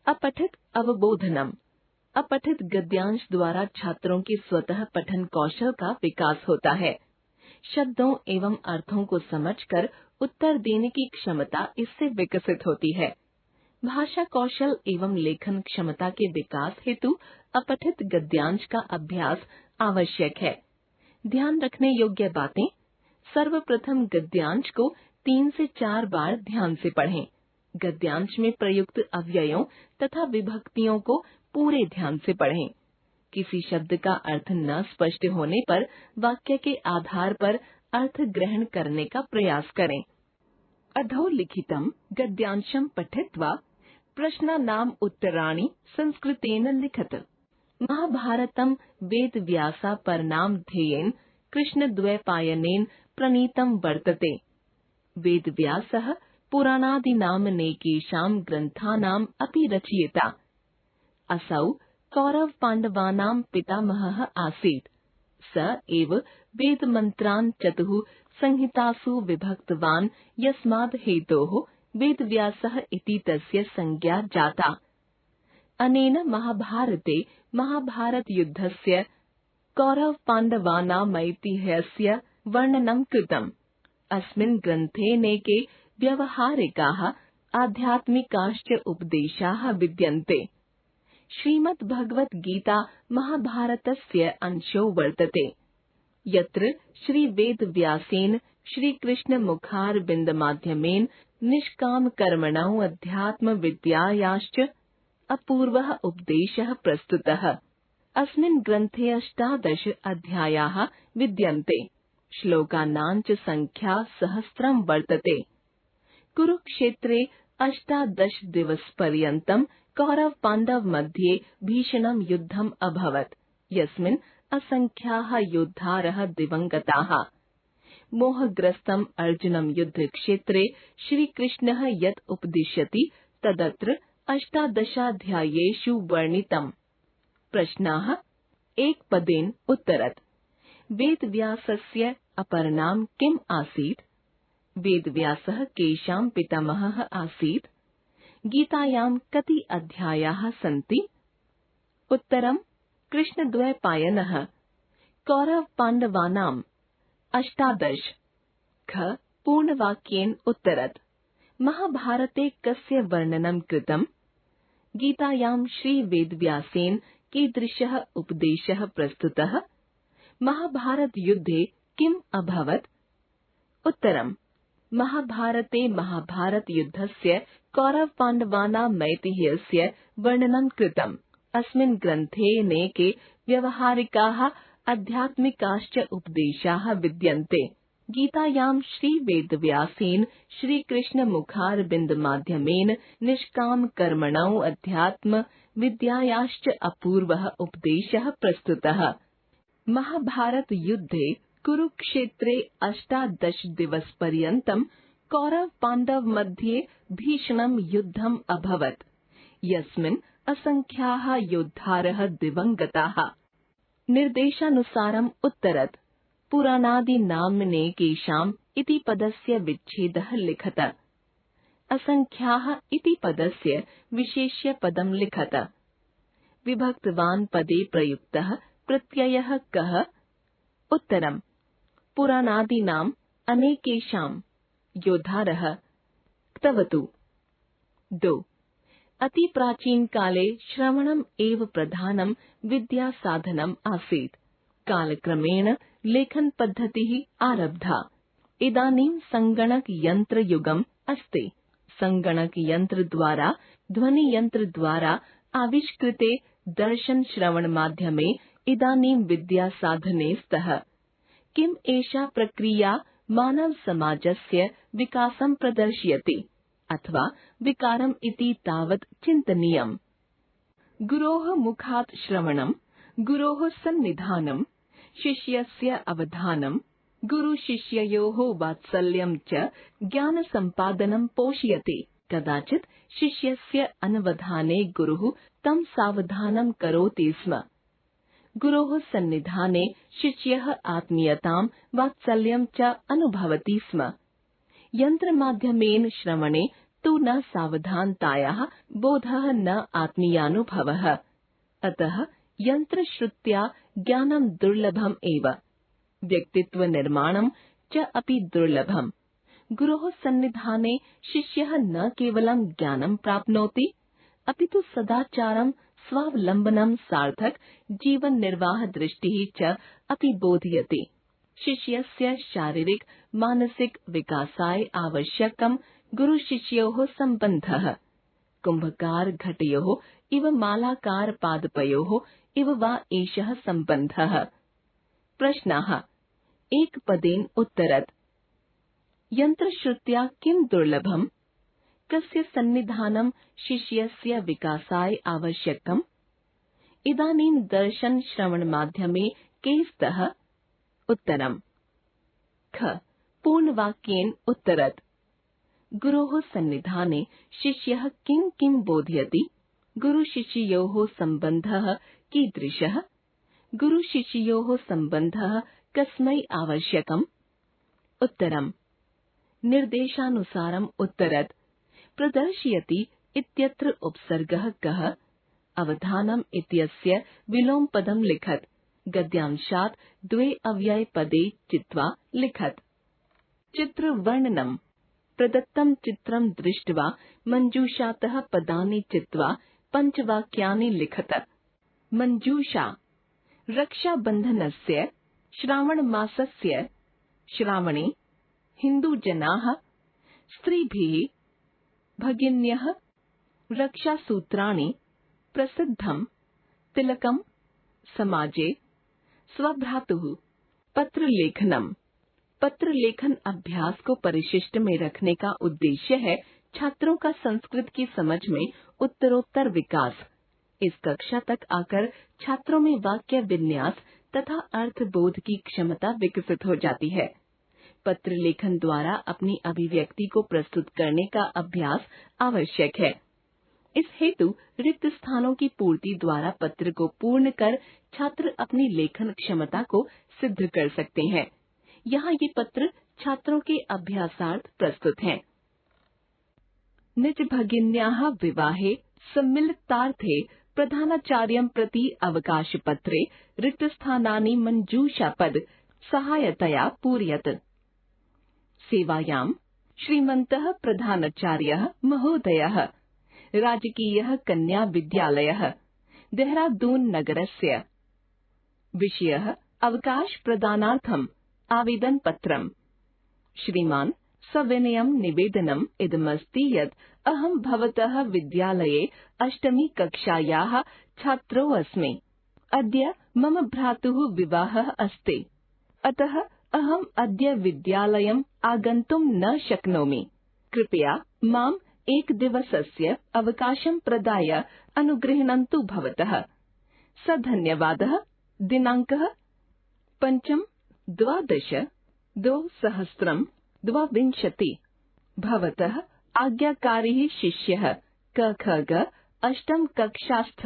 अपठित अवबोधनम। अपठित गद्यांश द्वारा छात्रों के स्वतः पठन कौशल का विकास होता है। शब्दों एवं अर्थों को समझकर उत्तर देने की क्षमता इससे विकसित होती है। भाषा कौशल एवं लेखन क्षमता के विकास हेतु अपठित गद्यांश का अभ्यास आवश्यक है। ध्यान रखने योग्य बातें। सर्वप्रथम गद्यांश को 3 से 4 बार ध्यान से पढ़ें। गद्यांश में प्रयुक्त अव्ययों तथा विभक्तियों को पूरे ध्यान से पढ़ें। किसी शब्द का अर्थ न स्पष्ट होने पर वाक्य के आधार पर अर्थ ग्रहण करने का प्रयास करें। अधोलिखितम गद्यांशम पठित्वा प्रश्नानाम उत्तराणि संस्कृतेन लिखत। महाभारतम वेदव्यासा परनाम ध्येयेन कृष्णद्वैपायनेन प्रणीतम वर्तते। वेदव्यासः पुराणादीनामनेकेषां ग्रन्थानाम् अपि रचयिता। असौ कौरव पाण्डवानां पितामहः आसीत्। स एव वेदमन्त्रान् 4 संहितासु विभक्तवान्, यस्माद् हेतोः वेदव्यासः इति तस्य संज्ञा जाता। अनेन महाभारते महाभारतयुद्धस्य कौरव-पाण्डवानामैतिह्यस्य वर्णनं कृतम्। अस्मिन् ग्रन्थे नैके व्यावहारिकाः आध्यात्मिकाश्च उपदेशाः विद्यन्ते। श्रीमद्भगवद्गीता महाभारतस्य अंशो वर्तते, यत्र श्रीवेदव्यासेन श्रीकृष्णमुखारविन्दमाध्यमेन निष्कामकर्मणो अध्यात्मविद्यायाश्च अपूर्वः उपदेशः प्रस्तुतः। अस्मिन् ग्रन्थे 18 अध्यायाः विद्यन्ते। श्लोकानां च संख्या 1000 वर्तते। कुरुक्षेत्रे 18 दिवसपर्यन्तं कौरव-पाण्डव मध्ये भीषणं युद्धम् अभवत्, यस्मिन् असंख्याः योद्धारः दिवङ्गताः। मोहग्रस्तं अर्जुनं युद्धक्षेत्रे श्रीकृष्णः यत् उपदिश्यति तदत्र 18 वर्णितम्। प्रश्नाः एकपदेन उत्तरत्। वेदव्यासस्य अपरनाम किम् आसीत्? वेदव्यासः केषां पितामहः आसीत्? गीतायां कति अध्यायाः सन्ति? उत्तरम् कृष्णद्वैपायनः। कौरव-पाण्डवानाम् 18। ख पूर्णवाक्येन उत्तरत्। महाभारते कस्य वर्णनं कृतम्? गीतायां श्रीवेदव्यासेन कीदृशः उपदेशः प्रस्तुतः? महाभारतयुद्धे किम् अभवत्? उत्तरम् महाभारते महाभारतयुद्धस्य कौरव-पाण्डवानामैतिह्यस्य वर्णनं कृतम्। अस्मिन् ग्रन्थे नैके व्यावहारिकाः आध्यात्मिकाश्च उपदेशाः विद्यन्ते। गीतायां श्रीवेदव्यासेन श्रीकृष्णमुखारविन्दमाध्यमेन निष्कामकर्मणो अध्यात्मविद्यायाश्च अपूर्वः उपदेशः प्रस्तुतः। महाभारतयुद्धे कुरुक्षेत्रे 18 दिवसपर्यन्तं कौरव-पाण्डव मध्ये भीषणं युद्धम् अभवत्, यस्मिन् असंख्याः योद्धारः दिवङ्गताः। निर्देशानुसारम् उत्तरत्। पुराणादीनामनेकेषाम् इति पदस्य विच्छेदः लिखत। असंख्याः इति पदस्य विशेष्य पदं लिखत। विभक्तवान् पदे प्रयुक्तः प्रत्ययः कः? उत्तरम् पुराणादीनाम् अनेकेषाम् योद्धारः क्तवतु। 2 अति प्राचीन काले श्रवणम् एव प्रधानं विद्यासाधनम् आसीत्। कालक्रमेण लेखन पद्धतिः आरब्धा। इदानीं संगणक यंत्र युगम् अस्ति। संगणक यंत्र द्वारा ध्वनि यंत्र द्वारा आविष्कृते दर्शन श्रवण माध्यमे इदानीं विद्यासाधने स्तः। किम् एषा प्रक्रिया मानव समाजस्य विकासं प्रदर्शयति अथवा विकारम् इति तावत् चिन्तनीयम्। गुरोः मुखात् श्रवणम्, गुरोः सन्निधानम्, शिष्यस्य अवधानम्, गुरुशिष्ययोः वात्सल्यं च ज्ञानसम्पादनं पोषयति। कदाचित् शिष्यस्य अनवधाने गुरुः तं सावधानं करोति स्म। गुरोः सन्निधाने शिष्यः आत्मीयतां वात्सल्यं च अनुभवति स्म। यन्त्रमाध्यमेन श्रवणे तत्तु न सावधानतायाः बोधः न आत्मीयानुभवः। अतः यन्त्रश्रुत्या ज्ञानं दुर्लभम् एव। व्यक्तित्व निर्माणं च अपि दुर्लभम्। गुरोः सन्निधाने शिष्यः न केवलं ज्ञानं प्राप्नोति, अपितु सदाचारं, स्वावलम्बनं, सार्थक जीवन निर्वाह दृष्टिः च अपि बोधयति। शिष्यस्य शारीरिक मानसिक विकासाय आवश्यकं गुरुशिष्योः सम्बन्धः। कुम्भकार घटयोः इव मालाकार पादपयोः इव वा एषः सम्बन्धः। प्रश्नाः एकपदेन उत्तरत्। यन्त्रश्रुत्या किं दुर्लभम्? कस्य सन्निधानं शिष्यस्य विकासाय आवश्यकम्? इदानीं दर्शन श्रवण माध्यमे के स्तः? उत्तरम्। ख पूर्णवाक्येन उत्तरत्। गुरोः सन्निधाने शिष्यः किं किं बोधयति? गुरुशिष्ययोः सम्बन्धः कीदृशः? गुरुशिष्ययोः सम्बन्धः कस्मै आवश्यकम्? उत्तरम्। निर्देशानुसारम् उत्तरत्। प्रदर्शयति इत्यत्र उपसर्गः कः? अवधानम् इत्यस्य विलोमपदं लिखत्। गद्यांशात् द्वे अव्ययपदे चित्वा लिखत्। चित्रवर्णनम्। प्रदत्तं चित्रं दृष्ट्वा मञ्जूषातः पदानि चित्वा पञ्चवाक्यानि लिखत। मञ्जूषा रक्षाबन्धनस्य श्रावणमासस्य श्रावणे हिन्दुजनाः स्त्रीभिः भगिन्यः रक्षासूत्राणि प्रसिद्धं तिलकं समाजे स्वभ्रातुः। पत्र लेखनम। पत्र लेखन अभ्यास को परिशिष्ट में रखने का उद्देश्य है छात्रों का संस्कृत की समझ में उत्तरोत्तर विकास। इस कक्षा तक आकर छात्रों में वाक्य विन्यास तथा अर्थबोध की क्षमता विकसित हो जाती है। पत्र लेखन द्वारा अपनी अभिव्यक्ति को प्रस्तुत करने का अभ्यास आवश्यक है। इस हेतु रिक्त स्थानों की पूर्ति द्वारा पत्र को पूर्ण कर छात्र अपनी लेखन क्षमता को सिद्ध कर सकते हैं। यहाँ ये पत्र छात्रों के अभ्यासार्थ प्रस्तुत हैं। निज भगिन्याः विवाहे सम्मिलितार्थे प्रधानाचार्यं प्रति अवकाशपत्रे रिक्तस्थानानि मञ्जूषापद सहायतया पूरयत्। सेवायां श्रीमन्तः प्रधानाचार्यः महोदयः राजकीयः कन्या विद्यालयः देहरादून नगरस्य। विषयः अवकाश प्रदानार्थम् आवेदन पत्रम्। श्रीमान् सविनयं निवेदनम् इदमस्ति यत् अहं भवतः विद्यालये 8मी कक्षायाः छात्रो अस्मि। अद्य मम भ्रातुः विवाहः अस्ति। अतः अहम् अद्य विद्यालयम् आगन्तुं न शक्नोमि। कृपया माम् एकदिवसस्य अवकाशं प्रदाय अनुगृह्णन्तु भवतः। सधन्यवादः। दिनाङ्कः 5/12/2022। भवतः आज्ञाकारिः शिष्यः क ख ग 8म कक्षास्थ।